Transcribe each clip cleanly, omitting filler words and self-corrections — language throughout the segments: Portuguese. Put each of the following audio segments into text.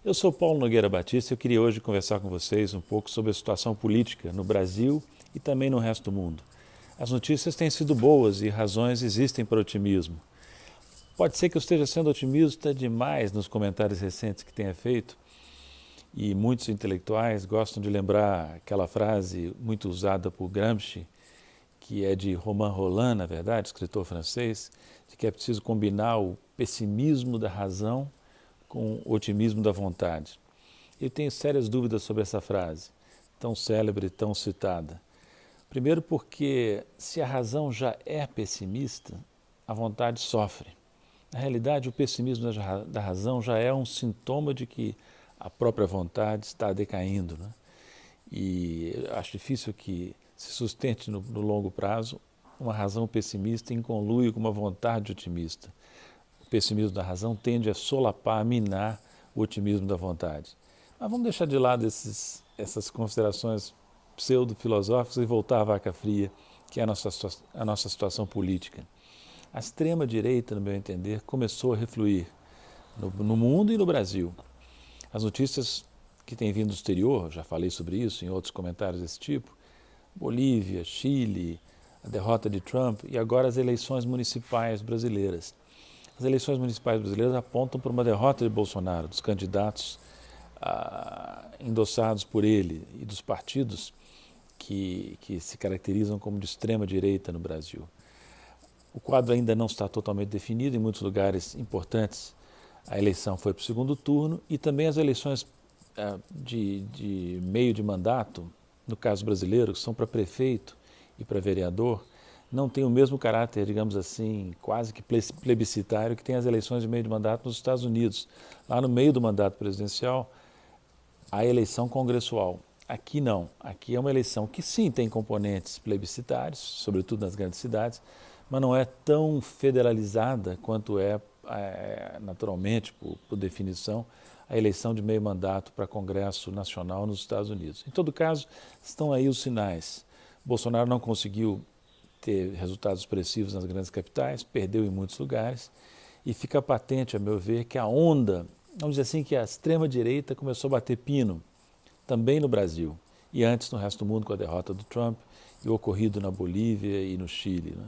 Eu sou Paulo Nogueira Batista e eu queria hoje conversar com vocês um pouco sobre a situação política no Brasil e também no resto do mundo. As notícias têm sido boas e razões existem para otimismo. Pode ser que eu esteja sendo otimista demais nos comentários recentes que tenha feito, e muitos intelectuais gostam de lembrar aquela frase muito usada por Gramsci, que é de Romain Rolland, na verdade, escritor francês, de que é preciso combinar o pessimismo da razão com o otimismo da vontade. Eu tenho sérias dúvidas sobre essa frase, tão célebre, tão citada. Primeiro porque, se a razão já é pessimista, a vontade sofre. Na realidade, o pessimismo da razão já é um sintoma de que a própria vontade está decaindo, né? E acho difícil que se sustente no longo prazo uma razão pessimista em conluio com uma vontade otimista. O pessimismo da razão tende a solapar, a minar o otimismo da vontade. Mas vamos deixar de lado essas considerações pseudo-filosóficas e voltar à vaca fria, que é a nossa situação política. A extrema-direita, no meu entender, começou a refluir no mundo e no Brasil. As notícias que têm vindo do exterior, já falei sobre isso em outros comentários desse tipo, Bolívia, Chile, a derrota de Trump e agora as eleições municipais brasileiras. As eleições municipais brasileiras apontam para uma derrota de Bolsonaro, dos candidatos endossados por ele e dos partidos que se caracterizam como de extrema direita no Brasil. O quadro ainda não está totalmente definido, em muitos lugares importantes a eleição foi para o segundo turno e também as eleições de meio de mandato, no caso brasileiro, que são para prefeito e para vereador, não tem o mesmo caráter, digamos assim, quase que plebiscitário que tem as eleições de meio de mandato nos Estados Unidos. Lá no meio do mandato presidencial, a eleição congressual. Aqui não. Aqui é uma eleição que sim tem componentes plebiscitários, sobretudo nas grandes cidades, mas não é tão federalizada quanto naturalmente, por definição, a eleição de meio mandato para Congresso Nacional nos Estados Unidos. Em todo caso, estão aí os sinais. Bolsonaro não conseguiu ter resultados expressivos nas grandes capitais, perdeu em muitos lugares, e fica patente, a meu ver, que a onda, vamos dizer assim, que a extrema-direita começou a bater pino, também no Brasil, e antes no resto do mundo com a derrota do Trump e o ocorrido na Bolívia e no Chile, né?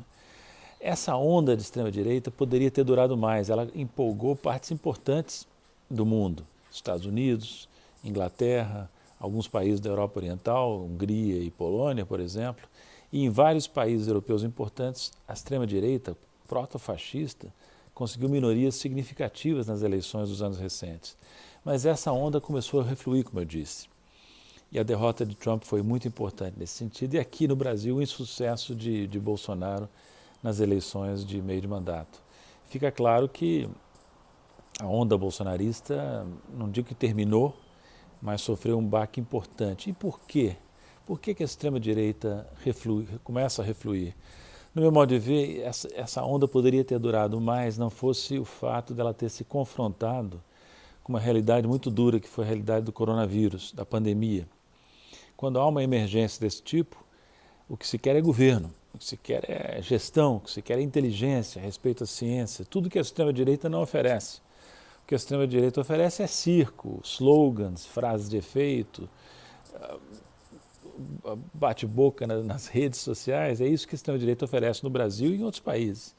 Essa onda de extrema-direita poderia ter durado mais, ela empolgou partes importantes do mundo, Estados Unidos, Inglaterra, alguns países da Europa Oriental, Hungria e Polônia, por exemplo, e em vários países europeus importantes, a extrema-direita, proto-fascista, conseguiu minorias significativas nas eleições dos anos recentes. Mas essa onda começou a refluir, como eu disse. E a derrota de Trump foi muito importante nesse sentido. E aqui no Brasil, o insucesso de Bolsonaro nas eleições de meio de mandato. Fica claro que a onda bolsonarista, não digo que terminou, mas sofreu um baque importante. E por quê? Por que a extrema-direita começa a refluir? No meu modo de ver, essa onda poderia ter durado mais, não fosse o fato dela ter se confrontado com uma realidade muito dura, que foi a realidade do coronavírus, da pandemia. Quando há uma emergência desse tipo, o que se quer é governo, o que se quer é gestão, o que se quer é inteligência, respeito à ciência, tudo que a extrema-direita não oferece. O que a extrema-direita oferece é circo, slogans, frases de efeito, bate-boca nas redes sociais, é isso que a extrema-direita oferece no Brasil e em outros países.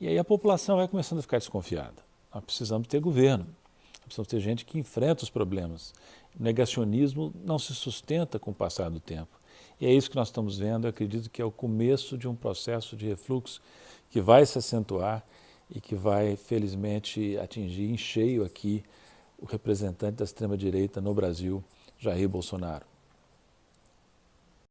E aí a população vai começando a ficar desconfiada. Nós precisamos ter governo, nós precisamos ter gente que enfrenta os problemas. O negacionismo não se sustenta com o passar do tempo. E é isso que nós estamos vendo, eu acredito que é o começo de um processo de refluxo que vai se acentuar e que vai, felizmente, atingir em cheio aqui o representante da extrema-direita no Brasil, Jair Bolsonaro.